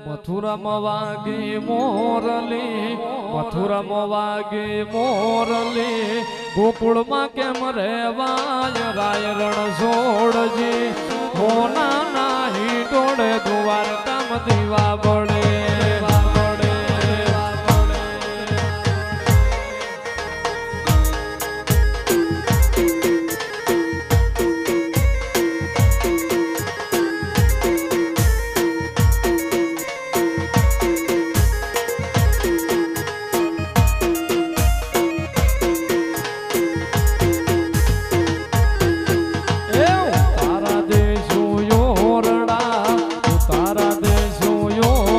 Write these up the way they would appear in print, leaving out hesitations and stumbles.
મથુરામાં વાગી મોરલી, મથુરામાં વાગી મોરલી, ગોકુળમાં કેમ રેવાય રાય રણ છોડજી, હોના નાહી ટોળે દ્વારકામ દીવા બળે. તારા દેશો યોરડા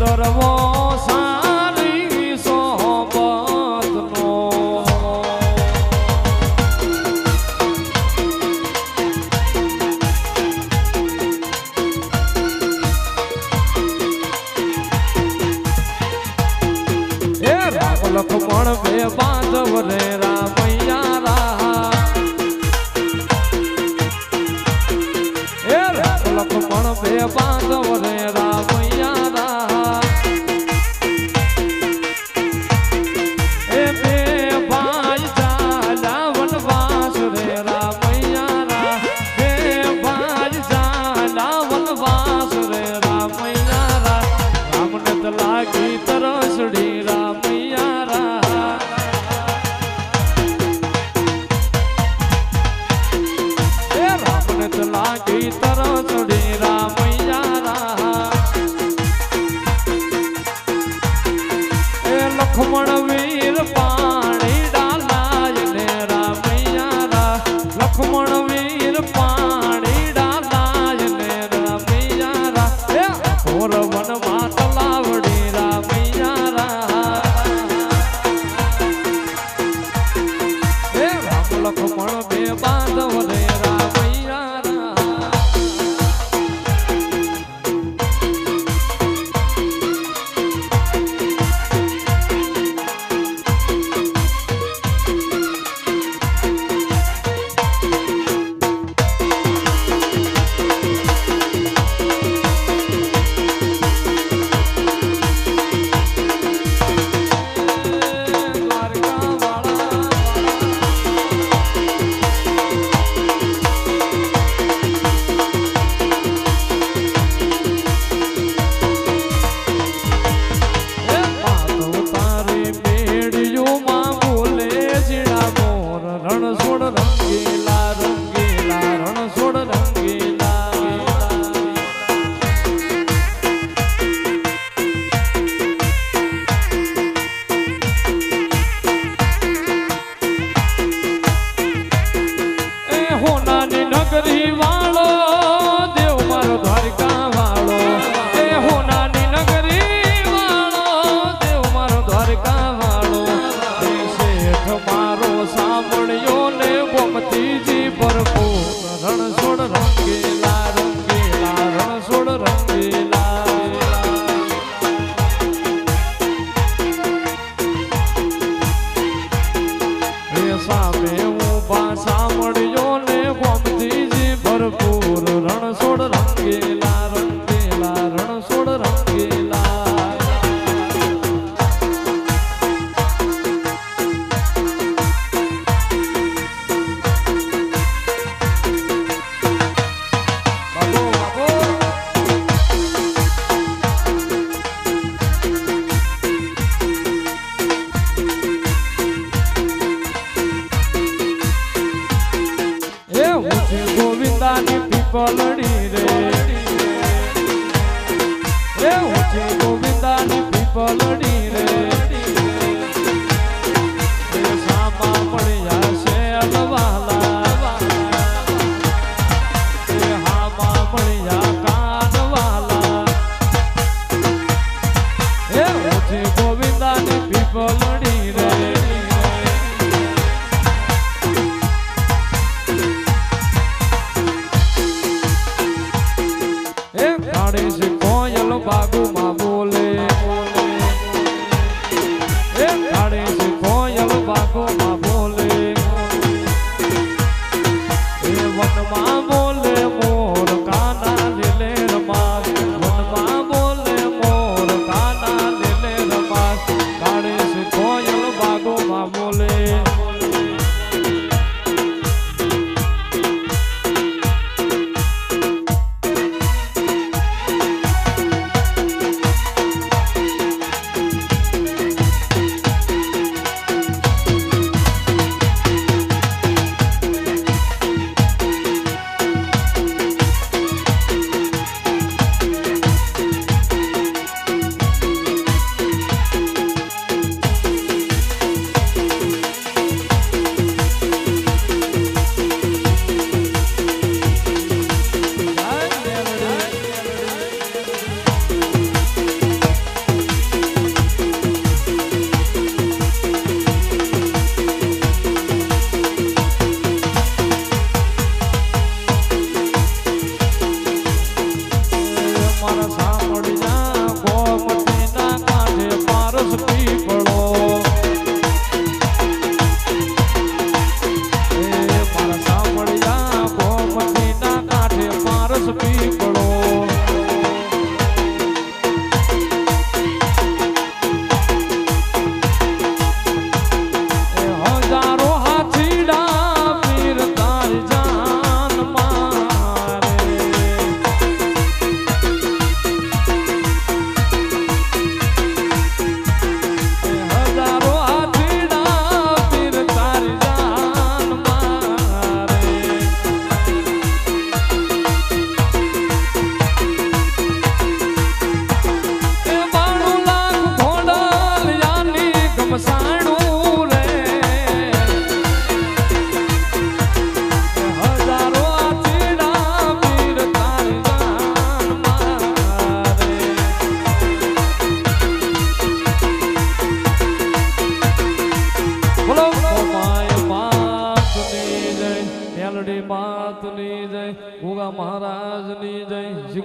દરવો સારી સોબતનો એ રામ લખમણ બે બાંધવ રે રામૈયા રા એ રામ લખમણ બે બાંધવ રે રામૈયા રા એ બે ભાઈ ચાલ્યા વનવાસ રે રામૈયા રા બે ભાઈ ચાલ્યા વનવાસ રે રામૈયા રા રામને તો લાગી તરસડી રામૈયા રા એ રામને તો લાગી તરસડી રામૈયા રા એ લખમણ વીર પાણી ડાલાય ને રામૈયા રા લખમણ વીર પાણી ડાલાય ને રામૈયા રા એ ઘોર વનમાં તલાવડી રામૈયા રા એ રામ લખમણ બે બાંધવ રે રામૈયા રા નગરી વાળો દેવ મારો દ્વારકા વાળો એ હોનાની નગરી વાળો દેવ મારો દ્વારકા વાળો એ શેઠ મારો સાંભળ્યો ને ગોમતીજી ભરપૂર રણછોડ રંગીલા રંગીલા રણછોડ રંગીલા એ સામે ઊભા સાંભળ્યો ને ગોમતીજી ભરપૂર રણછોડ રંગીલા રંગીલા રણછોડ રંગીલા બાબો બાબો એ ઊંચી ગોવિંદાની પીપલડી રે એ ઊંચી ગોવિંદાની પીપલડી રે એ સામા મળ્યા છે અલવાલા એ હામા મળ્યા કાનવાલા એ ઊંચી ગોવિંદાની પીપલડી રે કોયલ બાગુમાં બોલે એ કાળે છે કોયલ બાગુમાં બોલે એ વનમાં બોલે મોર કાના લીલે રમાસ વનમાં બોલે મોર કાના લીલે રમાસ કાળે છે કોયલ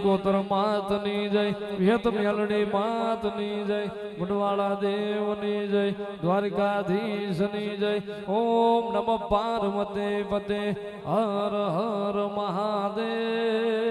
સિકોતર માતની જય વેત મેલડી માતની જય મુંડવાળા દેવની જય દ્વારિકાધીશની જય ઓમ નમઃ પાર્વતે પતે હર હર મહાદેવ